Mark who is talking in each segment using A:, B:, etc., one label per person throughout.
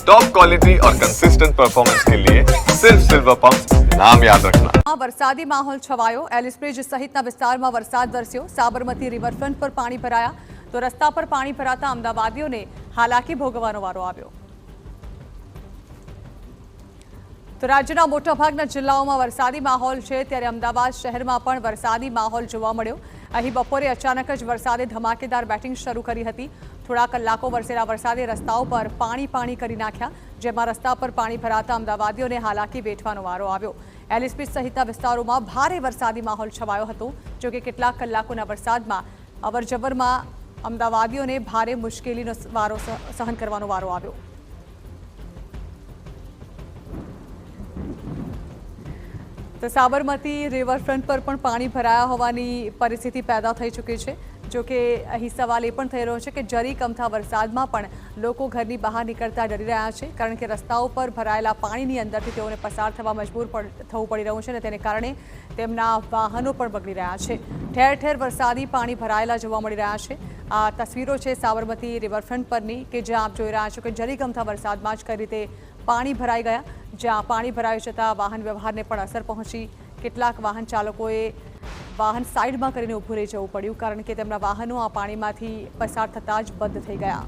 A: Top quality और consistent performance के लिए सिर्फ सिल्वर पंप नाम याद रखना।
B: वरसादी माहौल छवायो। एलिस ब्रिज सहितना विस्तारमां वरसाद वरस्यो। साबरमती रिवरफ्रंट पर पाणी भराया तो रस्ता पर पाणी भराता अमदावादीओने हालाकी भोगवવાનો वारो આવ્યો। तो राज्यના મોટાભાગના જિલ્લાઓમાં વરસાદી માહોલ છે, ત્યારે અમદાવાદ શહેરમાં પણ વરસાદી માહોલ જોવા મળ્યો। અહીં બપોરે અચાનક જ વરસાદે ધમાકેદાર બેટિંગ શરૂ કરી હતી। થોડા કલાકો વરસેલા વરસાદે રસ્તાઓ પર પાણી કરી નાખ્યા, જેમાં રસ્તા પર પાણી ભરાતા અમદાવાદીઓને હાલાકી વેઠવાનો વારો આવ્યો। એલિસ બ્રિજ સહિતના વિસ્તારોમાં ભારે વરસાદી માહોલ છવાયો હતો। જો કે કેટલાક કલાકોના વરસાદમાં અવરજવરમાં અમદાવાદીઓને ભારે મુશ્કેલીનો વારો સહન કરવાનો વારો આવ્યો। तो साबरमती रिवरफ्रंट पर पण पाणी भराया होवानी परिस्थिति पैदा थई चूकी है। जो कि अहीं सवाल ए पण थई रह्यो छे कि जरी कमथा वरसादमां पण लोको घरनी बहार निकळता डरी रह्या छे, कारण के रस्ताओं पर भरायेला पाणीनी अंदरथी तेओने पसार थवा मजबूर थवुं पड़ी रह्युं छे अने तेने कारणे तेमना वाहनो पण बगड़ी रह्या छे। ठेर ठेर वरसादी पाणी भरायेला जोवा मळी रह्या छे। आ तस्वीरो छे साबरमती रिवरफ्रंट परनी के ज्यां आप जोई रह्या छो के जरी कमथा वरसादमां ज कई रीते पाणी भराई गया, ज्यां पाणी भराई जता वाहन व्यवहारने पण असर पहोंची। કેટલાક વાહન ચાલકોએ વાહન સાઈડમાં કરીને ઊભું રહી જવું પડ્યું, કારણ કે તેમના વાહનો આ પાણીમાંથી પસાર થતાં જ બંધ થઈ ગયા।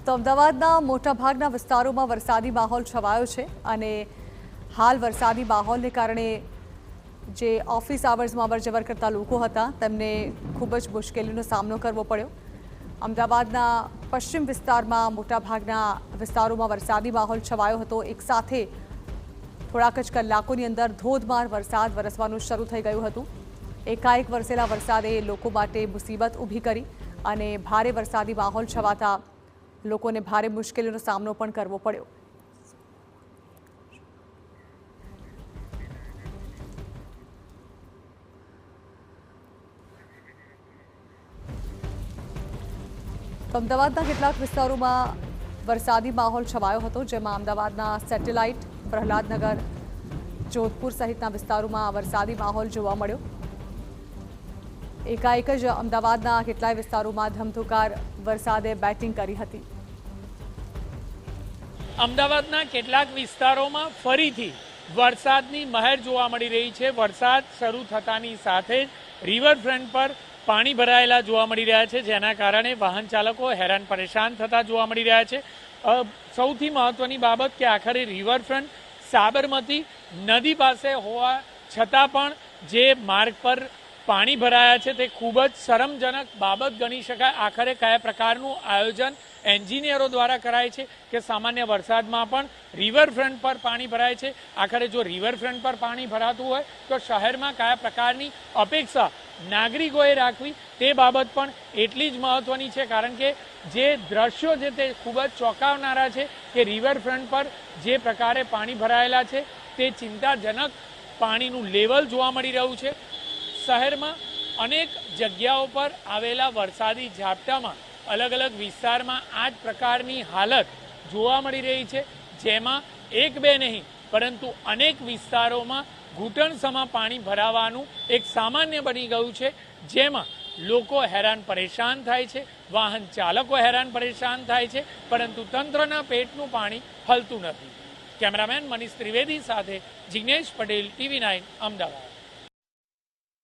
B: તો અમદાવાદના મોટાભાગના વિસ્તારોમાં વરસાદી માહોલ છવાયો છે અને હાલ વરસાદી માહોલને કારણે જે ઓફિસ આવર્સમાં અવરજવર કરતા લોકો હતા તેમને ખૂબ જ મુશ્કેલીનો સામનો કરવો પડ્યો। અમદાવાદના પશ્ચિમ વિસ્તારમાં મોટાભાગના વિસ્તારોમાં વરસાદી માહોલ છવાયો હતો। એકસાથે થોડાક જ કલાકોની અંદર ધોધમાર વરસાદ વરસવાનું શરૂ થઈ ગયું હતું। એકાએક વરસેલા વરસાદે લોકો માટે મુસીબત ઊભી કરી અને ભારે વરસાદી માહોલ છવાતા લોકોને ભારે મુશ્કેલીનો સામનો પણ કરવો પડ્યો। तो अमदावादના કેટલાક વિસ્તારોમાં વરસાદી માહોલ છવાયો હતો, જેમાં અમદાવાદના સેટેલાઇટ, પ્રહલાદનગર, જોધપુર સહિતના વિસ્તારોમાં વરસાદી માહોલ જોવા મળ્યો। એકાએક જ અમદાવાદના કેટલાય વિસ્તારોમાં ધમધોકાર વરસાદે બેટિંગ કરી હતી।
C: અમદાવાદના કેટલાક વિસ્તારોમાં ફરીથી વરસાદની મહેર જોવા મળી રહી છે। વરસાદ શરૂ થતાની સાથે રિવરફ્રન્ટ પર પાણી ભરાયેલા જોવા મળી રહ્યા છે, જેના કારણે વાહન ચાલકો હેરાન પરેશાન થતા જોવા મળી રહ્યા છે। સૌથી મહત્વની બાબત કે આખરે રિવરફ્રન્ટ સાબરમતી નદી પાસે હોવા છતાં પણ જે માર્ગ પર પાણી ભરાયા છે તે ખૂબ જ શરમજનક બાબત ગણી શકાય। આખરે કયા પ્રકારનું આયોજન એન્જિનિયરો દ્વારા કરાય છે કે સામાન્ય વરસાદમાં પણ રિવરફ્રન્ટ પર પાણી ભરાય છે। આખરે જો રિવરફ્રન્ટ પર પાણી ભરાતું હોય તો શહેરમાં કયા પ્રકારની અપેક્ષા નાગરિકોએ રાખવી તે બાબત પણ એટલી જ મહત્વની છે, કારણ કે જે દ્રશ્યો છે તે ખૂબ જ ચોંકાવનારા છે કે રિવરફ્રન્ટ પર જે પ્રકારે પાણી ભરાયેલા છે તે ચિંતાજનક પાણીનું લેવલ જોવા મળી રહ્યું છે। શહેરમાં અનેક જગ્યાઓ પર આવેલા વરસાદી ઝાપટામાં अलग अलग विस्तार में आज प्रकारनी हालत जोवा मळी रही है, जेमा एक बे नहीं परंतु अनेक विस्तारों में घूंटणसमा पाणी भरावानुं एक सामान्य बनी गयुं छे, जेमा लोको हैरान परेशान थाय छे, वाहन चालको हैरान परेशान थाय छे, परंतु तंत्रना पेटनुं पाणी हलतुं नथी। कैमरामेन मनीष त्रिवेदी साथे जिग्नेश पटेल, TV9 अमदावाद।